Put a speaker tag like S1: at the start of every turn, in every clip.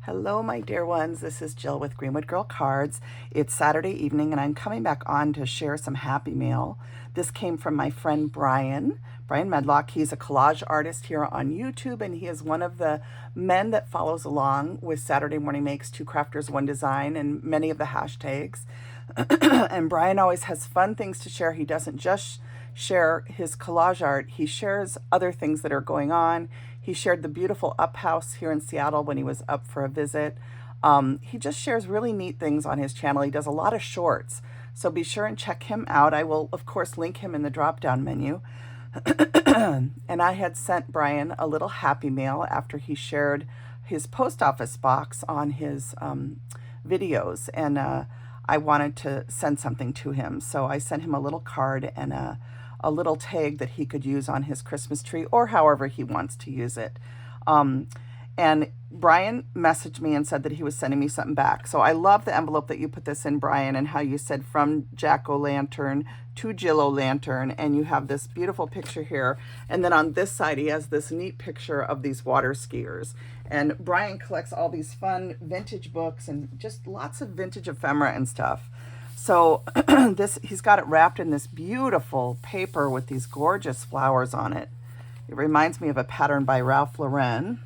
S1: Hello, my dear ones. This is Jill with Greenwood Girl Cards. It's Saturday evening, and I'm coming back on to share some happy mail. This came from my friend Brian Medlock. He's a collage artist here on YouTube, and he is one of the men that follows along with Saturday Morning Makes, Two Crafters, One Design, and many of the hashtags. And Brian always has fun things to share. He doesn't just share his collage art, he shares other things that are going on. He shared the beautiful up house here in Seattle when he was up for a visit. He just shares really neat things on his channel. He does a lot of shorts, so be sure and check him out. I will, of course, link him in the drop-down menu. And I had sent Brian a little happy mail after he shared his post office box on his videos, and I wanted to send something to him. So I sent him a little card and a little tag that he could use on his Christmas tree or however he wants to use it. And Brian messaged me and said that he was sending me something back. So I love the envelope that you put this in, Brian, and how you said from Jack-o'-lantern to Jill-o'-lantern, and you have this beautiful picture here. And then on this side, he has this neat picture of these water skiers. And Brian collects all these fun vintage books and just lots of vintage ephemera and stuff. So he's got it wrapped in this beautiful paper with these gorgeous flowers on it. It reminds me of a pattern by Ralph Lauren.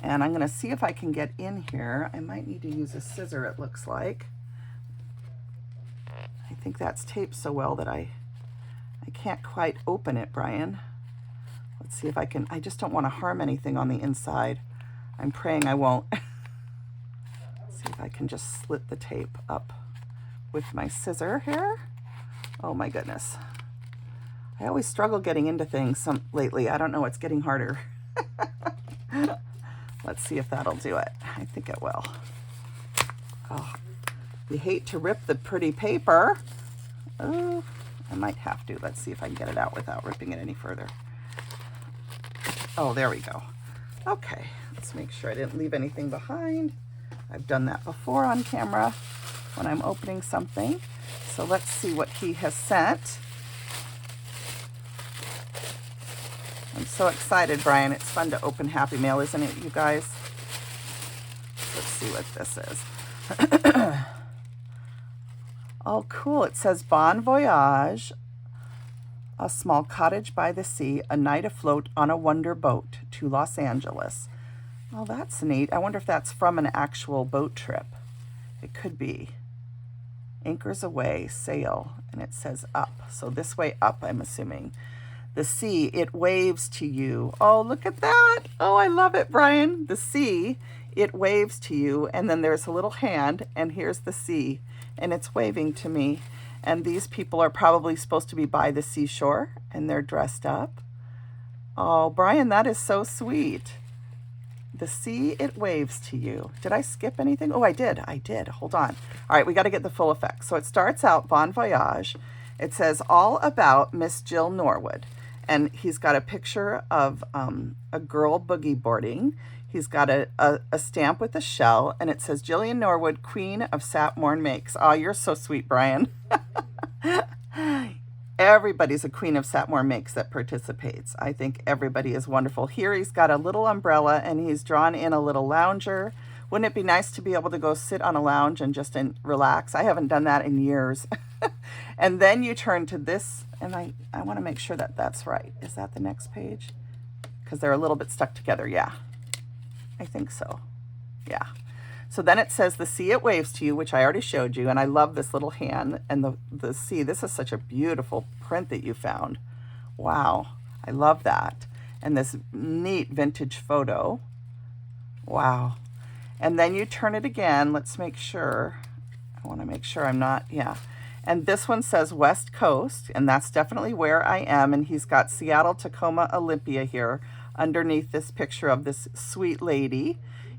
S1: And I'm going to see if I can get in here. I might need to use a scissor, it looks like. I think that's taped so well that I can't quite open it, Brian. Let's see if I can. I just don't want to harm anything on the inside. I'm praying I won't. See if I can just slit the tape up with my scissor here. Oh my goodness. I always struggle getting into things lately. I don't know, it's getting harder. Let's see if that'll do it. I think it will. Oh, we hate to rip the pretty paper. Oh, I might have to. Let's see if I can get it out without ripping it any further. Oh, there we go. Okay, let's make sure I didn't leave anything behind. I've done that before on camera when I'm opening something. So let's see what he has sent. I'm so excited, Brian. It's fun to open happy mail, isn't it, you guys? Let's see what this is. Oh, cool. It says Bon Voyage, a small cottage by the sea, a night afloat on a wonder boat to Los Angeles. Oh, that's neat. I wonder if that's from an actual boat trip. It could be. Anchors aweigh, sail, and it says up. So this way up, I'm assuming. The sea, it waves to you. Oh, look at that. Oh, I love it, Brian. The sea, it waves to you. And then there's a little hand, and here's the sea, and it's waving to me. And these people are probably supposed to be by the seashore, and they're dressed up. Oh, Brian, that is so sweet. The sea, it waves to you. Did I skip anything? Oh, I did. Hold on. All right, we got to get the full effect. So it starts out Bon Voyage. It says all about Miss Jill Norwood. And he's got a picture of a girl boogie boarding. He's got a stamp with a shell, and it says Jillian Norwood, Queen of Sapmorn Makes. Oh, you're so sweet, Brian. Everybody's a Queen of Sapmorn Makes that participates. I think everybody is wonderful. Here he's got a little umbrella, and he's drawn in a little lounger. Wouldn't it be nice to be able to go sit on a lounge and just relax? I haven't done that in years. And then you turn to this, and I want to make sure that that's right. Is that the next page? Because they're a little bit stuck together. Yeah, I think so. Yeah. So then it says the sea, it waves to you, which I already showed you. And I love this little hand and the sea. This is such a beautiful print that you found. Wow. I love that. And this neat vintage photo. Wow. And then you turn it again. Let's make sure. I want to make sure I'm not, yeah. And this one says West Coast, and that's definitely where I am. And he's got Seattle, Tacoma, Olympia here underneath this picture of this sweet lady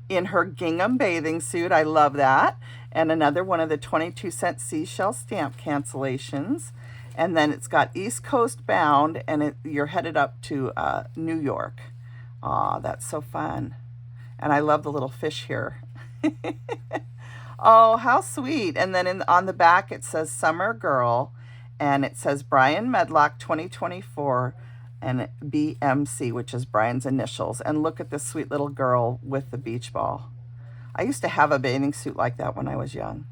S1: in her gingham bathing suit. I love that. And another one of the 22-cent seashell stamp cancellations. And then it's got East Coast bound, and you're headed up to New York. Aw, that's so fun. And I love the little fish here. Oh, how sweet. And then on the back, it says Summer Girl, and it says Brian Medlock 2024 and BMC, which is Brian's initials. And look at this sweet little girl with the beach ball. I used to have a bathing suit like that when I was young.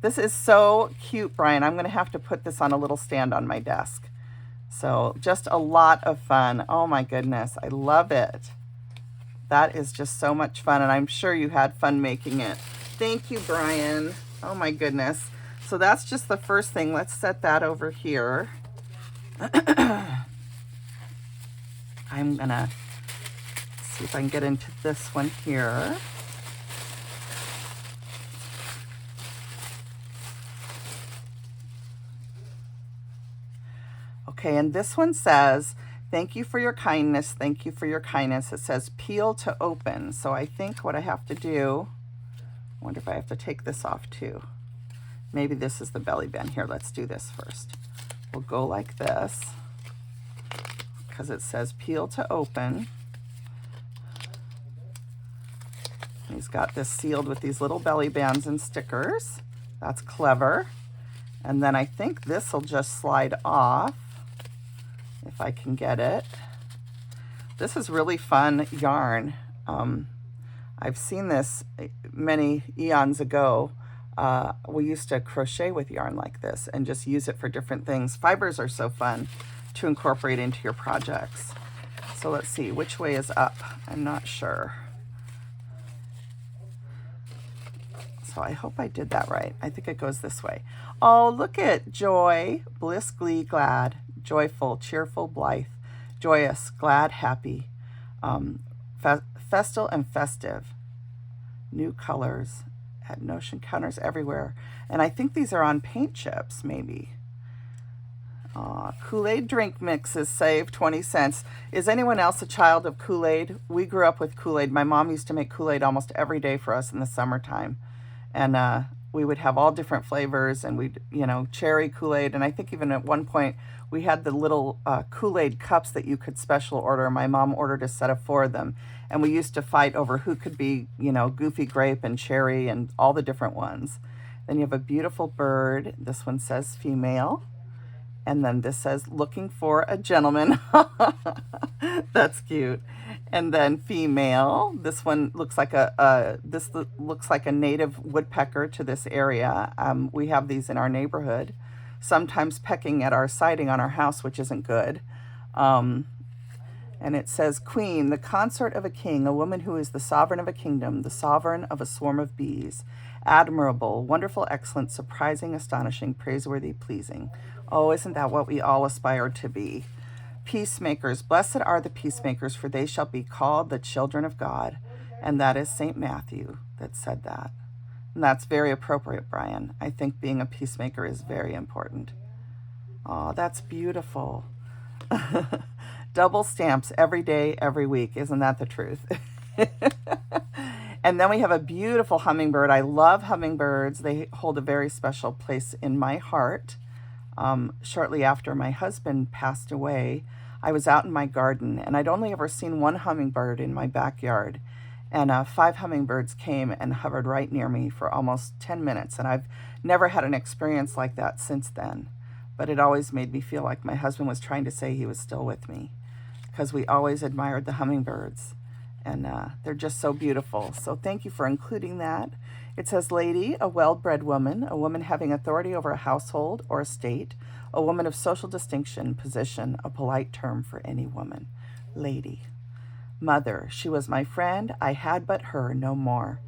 S1: This is so cute, Brian. I'm going to have to put this on a little stand on my desk. So just a lot of fun. Oh my goodness, I love it. That is just so much fun, and I'm sure you had fun making it. Thank you, Brian. Oh my goodness. So that's just the first thing. Let's set that over here. I'm gonna see if I can get into this one here. Okay, and this one says, thank you for your kindness. Thank you for your kindness. It says peel to open. So I think what I have to do, I wonder if I have to take this off too. Maybe this is the belly band. Here, let's do this first. We'll go like this because it says peel to open. He's got this sealed with these little belly bands and stickers. That's clever. And then I think this will just slide off if I can get it. This is really fun yarn. I've seen this many eons ago. We used to crochet with yarn like this and just use it for different things. Fibers are so fun to incorporate into your projects. So let's see, which way is up? I'm not sure. So I hope I did that right. I think it goes this way. Oh, look at joy, bliss, glee, glad, joyful, cheerful, blithe, joyous, glad, happy, festal and festive, new colors, had notion counters everywhere. And I think these are on paint chips, maybe. Kool-Aid drink mixes save 20 cents. Is anyone else a child of Kool-Aid? We grew up with Kool-Aid. My mom used to make Kool-Aid almost every day for us in the summertime. And we would have all different flavors, and we'd, cherry Kool-Aid. And I think even at one point we had the little Kool-Aid cups that you could special order. My mom ordered a set of 4 of them. And we used to fight over who could be, goofy grape and cherry and all the different ones. Then you have a beautiful bird. This one says female. And then this says looking for a gentleman. That's cute. And then female. This one looks like looks like a native woodpecker to this area. We have these in our neighborhood, sometimes pecking at our siding on our house, which isn't good. And it says queen, the consort of a king, a woman who is the sovereign of a kingdom, the sovereign of a swarm of bees. Admirable, wonderful, excellent, surprising, astonishing, praiseworthy, pleasing. Oh, isn't that what we all aspire to be? Peacemakers, blessed are the peacemakers, for they shall be called the children of God. And that is St. Matthew that said that. And that's very appropriate, Brian. I think being a peacemaker is very important. Oh, that's beautiful. Double stamps every day, every week. Isn't that the truth? And then we have a beautiful hummingbird. I love hummingbirds. They hold a very special place in my heart. Shortly after my husband passed away, I was out in my garden, and I'd only ever seen one hummingbird in my backyard. And 5 hummingbirds came and hovered right near me for almost 10 minutes. And I've never had an experience like that since then. But it always made me feel like my husband was trying to say he was still with me, because we always admired the hummingbirds. And they're just so beautiful. So thank you for including that. It says lady, a well-bred woman, a woman having authority over a household or estate, a woman of social distinction, position, a polite term for any woman. Lady. Mother, she was my friend, I had but her, no more.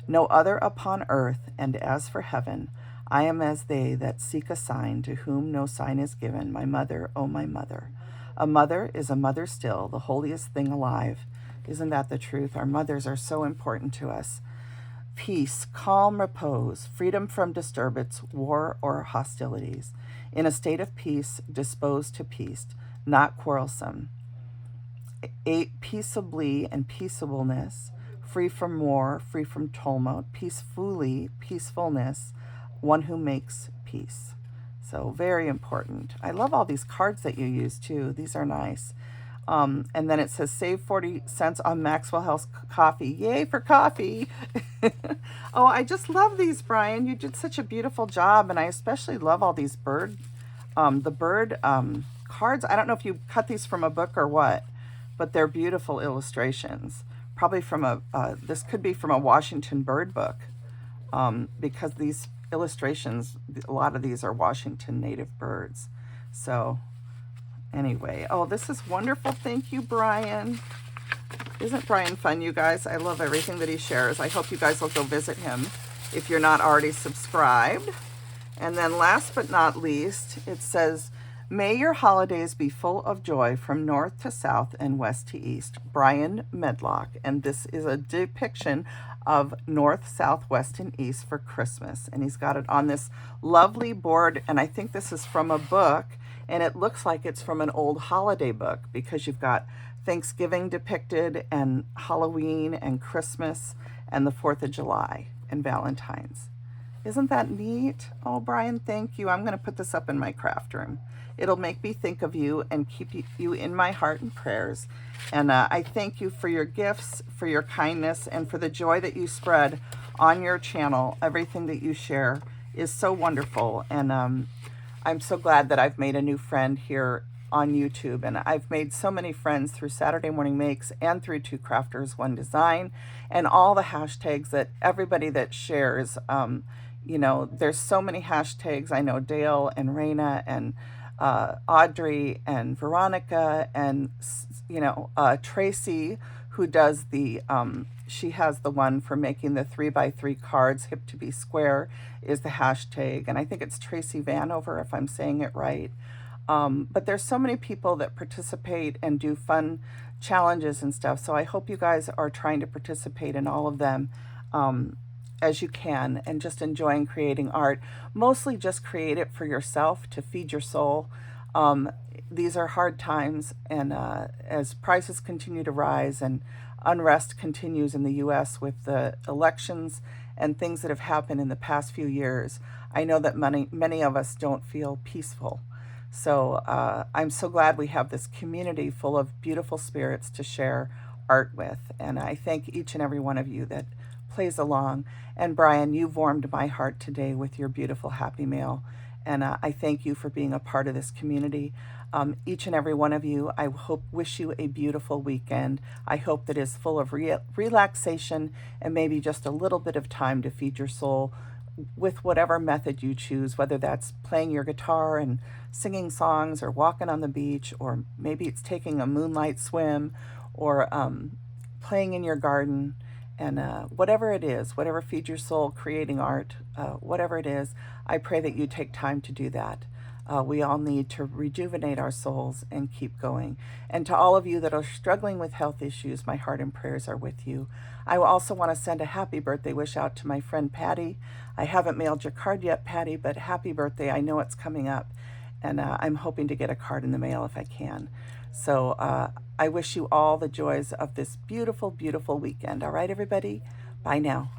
S1: No other upon earth, and as for heaven, I am as they that seek a sign, to whom no sign is given. My mother, oh my mother. A mother is a mother still, the holiest thing alive. Isn't that the truth? Our mothers are so important to us. Peace, calm repose, freedom from disturbance, war, or hostilities. In a state of peace, disposed to peace, not quarrelsome. 8, peaceably and peaceableness, free from war, free from tumult, peacefully, peacefulness, one who makes peace. So very important. I love all these cards that you use too. These are nice. And then it says save 40 cents on Maxwell House coffee. Yay for coffee. Oh, I just love these, Brian. You did such a beautiful job. And I especially love all these bird cards. I don't know if you cut these from a book or what, but they're beautiful illustrations. probably from this could be from a Washington bird book, because these illustrations, a lot of these are Washington native birds. So anyway, oh, this is wonderful. Thank you, Brian. Isn't Brian fun, you guys? I love everything that he shares. I hope you guys will go visit him if you're not already subscribed. And then last but not least, it says, may your holidays be full of joy from north to south and west to east. Brian Medlock. And this is a depiction of north, south, west, and east for Christmas. And he's got it on this lovely board. And I think this is from a book. And it looks like it's from an old holiday book, because you've got Thanksgiving depicted, and Halloween, and Christmas, and the 4th of July, and Valentine's. Isn't that neat? Oh, Brian, thank you. I'm going to put this up in my craft room. It'll make me think of you and keep you in my heart and prayers. And I thank you for your gifts, for your kindness, and for the joy that you spread on your channel. Everything that you share is so wonderful. And I'm so glad that I've made a new friend here on YouTube, and I've made so many friends through Saturday Morning Makes and through Two Crafters One Design, and all the hashtags that everybody that shares. You know, there's so many hashtags. I know Dale and Raina and Audrey and Veronica and Tracy, who does the she has the one for making the 3x3 cards, hip to be square is the hashtag, and I think it's Tracy Vanover if I'm saying it right. But there's so many people that participate and do fun challenges and stuff. So I hope you guys are trying to participate in all of them as you can, and just enjoying creating art. Mostly just create it for yourself to feed your soul. These are hard times, and as prices continue to rise and unrest continues in the U.S. with the elections and things that have happened in the past few years, I know that many of us don't feel peaceful. So I'm so glad we have this community full of beautiful spirits to share art with. And I thank each and every one of you that plays along. And Brian, you've warmed my heart today with your beautiful happy mail. And I thank you for being a part of this community. Each and every one of you, I wish you a beautiful weekend. I hope that is full of relaxation and maybe just a little bit of time to feed your soul with whatever method you choose, whether that's playing your guitar and singing songs, or walking on the beach, or maybe it's taking a moonlight swim, or playing in your garden. And whatever it is, whatever feeds your soul, creating art, whatever it is, I pray that you take time to do that. We all need to rejuvenate our souls and keep going. And to all of you that are struggling with health issues, my heart and prayers are with you. I also want to send a happy birthday wish out to my friend Patty. I haven't mailed your card yet, Patty, but happy birthday. I know it's coming up, and I'm hoping to get a card in the mail if I can. So I wish you all the joys of this beautiful, beautiful weekend. All right, everybody? Bye now.